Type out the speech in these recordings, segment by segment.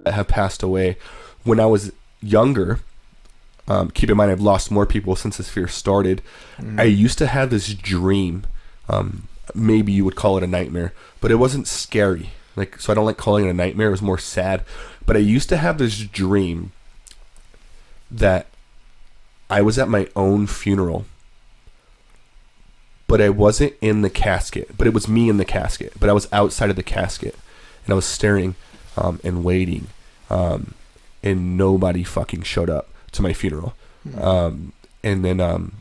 have passed away. When I was younger, keep in mind I've lost more people since this fear started. I used to have this dream, maybe you would call it a nightmare, but it wasn't scary. Like, so I don't like calling it a nightmare. It was more sad. But I used to have this dream that I was at my own funeral, but I wasn't in the casket, but it was me in the casket, but I was outside of the casket, and I was staring and waiting, and nobody fucking showed up to my funeral. And then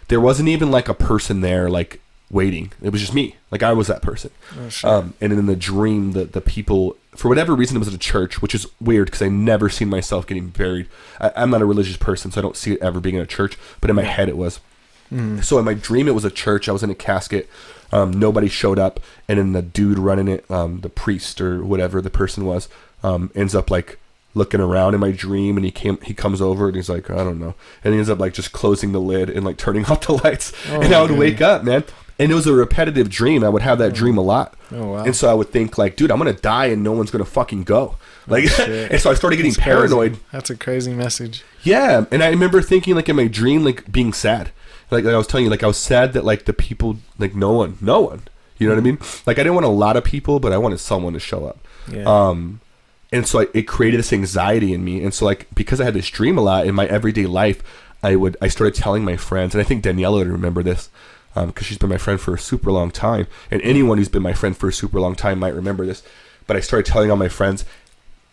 there wasn't even like a person there like waiting. It was just me. Like, I was that person. Oh, sure. And in the dream, the people, for whatever reason, it was at a church, which is weird because I never seen myself getting buried. I'm not a religious person, so I don't see it ever being in a church, but in my head it was. So in my dream, it was a church. I was in a casket. Nobody showed up. And then the dude running it, the priest or whatever the person was, ends up like looking around in my dream, and he comes over and he's like, I don't know. And he ends up like just closing the lid and like turning off the lights. And I would wake up, man. And it was a repetitive dream. I would have that dream a lot. Oh, wow. And so I would think like, dude, I'm going to die and no one's going to fucking go. Like, and so I started getting That's paranoid. crazy. That's a crazy message. Yeah. And I remember thinking like in my dream, like being sad. Like I was telling you, like I was sad that like the people, like no one, you know what I mean? Like I didn't want a lot of people, but I wanted someone to show up. Yeah. And so it created this anxiety in me. And so like, because I had this dream a lot in my everyday life, I started telling my friends, and I think Daniela would remember this, because she's been my friend for a super long time, and anyone who's been my friend for a super long time might remember this. But I started telling all my friends,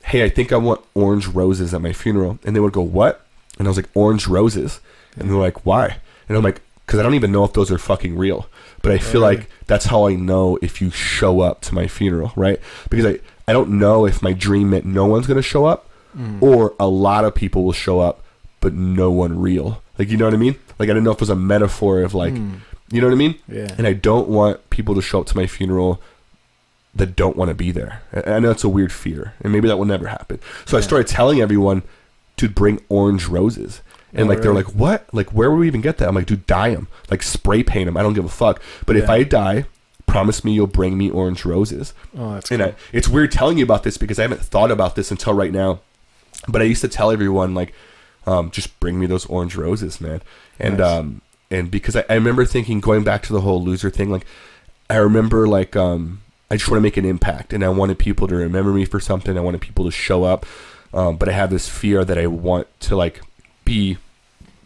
hey, I think I want orange roses at my funeral. And they would go, what? And I was like, orange roses. And they're like, why? And I'm like, because I don't even know if those are fucking real. But I feel like that's how I know if you show up to my funeral, right? Because I don't know if my dream meant no one's going to show up or a lot of people will show up, but no one real. Like, you know what I mean? Like, I didn't know if it was a metaphor of like, you know what I mean? Yeah. And I don't want people to show up to my funeral that don't want to be there. I know it's a weird fear, and maybe that will never happen. So I started telling everyone to bring orange roses. And like, they're like, what? Like, where would we even get that? I'm like, dude, dye them. Like, spray paint them. I don't give a fuck. But if I die, promise me you'll bring me orange roses. Oh, that's cool. And it's weird telling you about this because I haven't thought about this until right now. But I used to tell everyone, like, just bring me those orange roses, man. And nice. And because I remember thinking, going back to the whole loser thing, like, I remember, like, I just want to make an impact. And I wanted people to remember me for something. I wanted people to show up. But I have this fear that I want to, like, be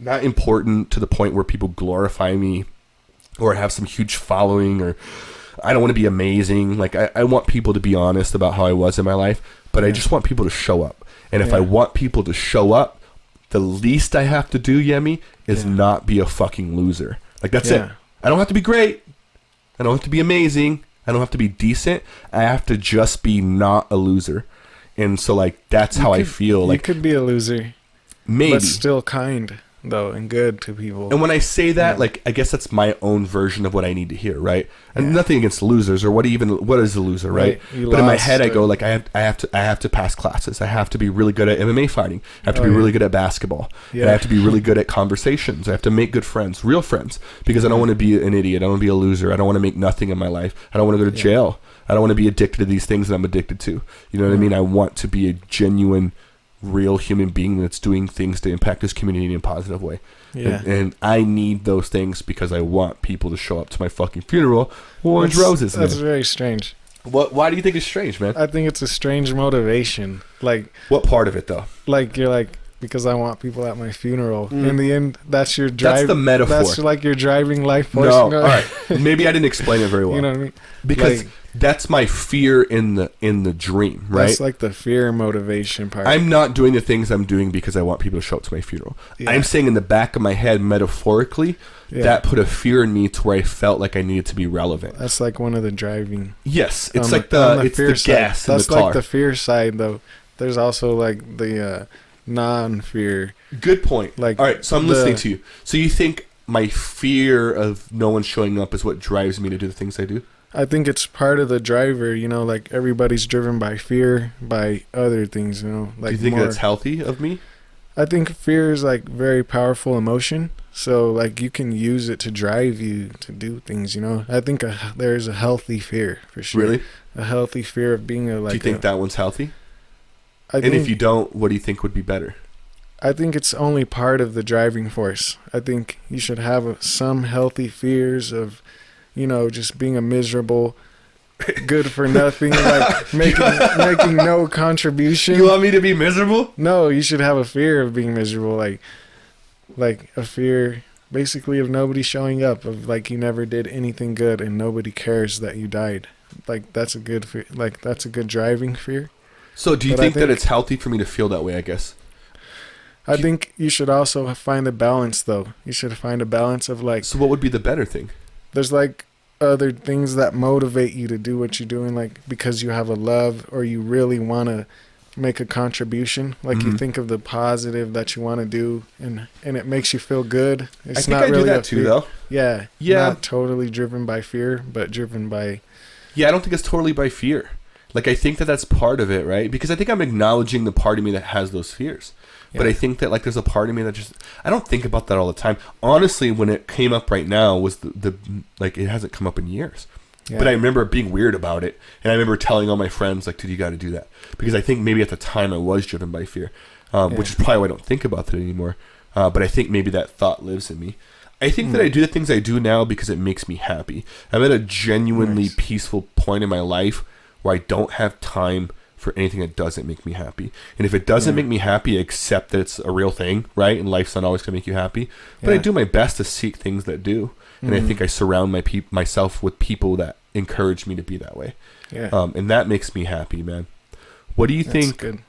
not important to the point where people glorify me or have some huge following, or I don't want to be amazing. Like, I want people to be honest about how I was in my life, but I just want people to show up. And if I want people to show up, the least I have to do, Yemi, is not be a fucking loser. Like, that's it. I don't have to be great. I don't have to be amazing. I don't have to be decent. I have to just be not a loser. And so, like, that's how I feel. Like, you could be a loser. Maybe. But still kind, though, and good to people. And when I say that, like, I guess that's my own version of what I need to hear, right? And nothing against losers, or what is a loser, right? But in my head, I go, like, I have to pass classes. I have to be really good at MMA fighting. I have to be really good at basketball. I have to be really good at conversations. I have to make good friends, real friends, because I don't want to be an idiot. I don't want to be a loser. I don't want to make nothing in my life. I don't want to go to jail. I don't want to be addicted to these things that I'm addicted to. You know what I mean? I want to be a genuine, real human being that's doing things to impact this community in a positive way. And I need those things because I want people to show up to my fucking funeral. Orange roses. That's very strange. Why do you think it's strange, man? I think it's a strange motivation. Like, what part of it, though? Like, you're like, because I want people at my funeral. In the end, that's your drive. That's the metaphor. That's like your driving life force. No, all right. Maybe I didn't explain it very well. You know what I mean? Because like, that's my fear in the dream, right? That's like the fear motivation part. I'm not doing the things I'm doing because I want people to show up to my funeral. I'm saying in the back of my head, metaphorically, that put a fear in me to where I felt like I needed to be relevant. That's like one of the driving. Yes, it's like the gas in the car. That's like the fear side, though. There's also like the non-fear. Good point. Like, all right, so I'm listening to you. So you think my fear of no one showing up is what drives me to do the things I do? I think it's part of the driver, you know, like everybody's driven by fear, by other things, you know. Like, do you think that's healthy of me? I think fear is like very powerful emotion. So like you can use it to drive you to do things, you know. I think there's a healthy fear for sure. Really? a healthy fear of being Do you think that one's healthy? I And if you don't, what do you think would be better? I think it's only part of the driving force. I think you should have some healthy fears of, just being a miserable, good for nothing, like making no contribution. You want me to be miserable? No, you should have a fear of being miserable, like a fear basically of nobody showing up, of like you never did anything good and nobody cares that you died. Like that's a good fear, like that's a good driving fear. So do you think that it's healthy for me to feel that way, I guess? I think you should also find a balance, though. You should find a balance of like... So what would be the better thing? There's like other things that motivate you to do what you're doing, like because you have a love or you really want to make a contribution. Like you think of the positive that you want to do and it makes you feel good. It's I think not I really do that too, though. Yeah. Yeah. Not totally driven by fear, but driven by... Yeah, I don't think it's totally by fear. Like, I think that that's part of it, right? Because I think I'm acknowledging the part of me that has those fears. Yeah. But I think that, like, there's a part of me that just... I don't think about that all the time. Honestly, when it came up right now was the like, it hasn't come up in years. Yeah. But I remember being weird about it. And I remember telling all my friends, like, dude, you got to do that. Because I think maybe at the time I was driven by fear. Which is probably why I don't think about that anymore. But I think maybe that thought lives in me. I think that I do the things I do now because it makes me happy. I'm at a genuinely peaceful point in my life where I don't have time for anything that doesn't make me happy. And if it doesn't make me happy, I accept that it's a real thing, right? And life's not always going to make you happy. But I do my best to seek things that do. And I think I surround myself with people that encourage me to be that way. Yeah. And that makes me happy, man. What do you think? Good.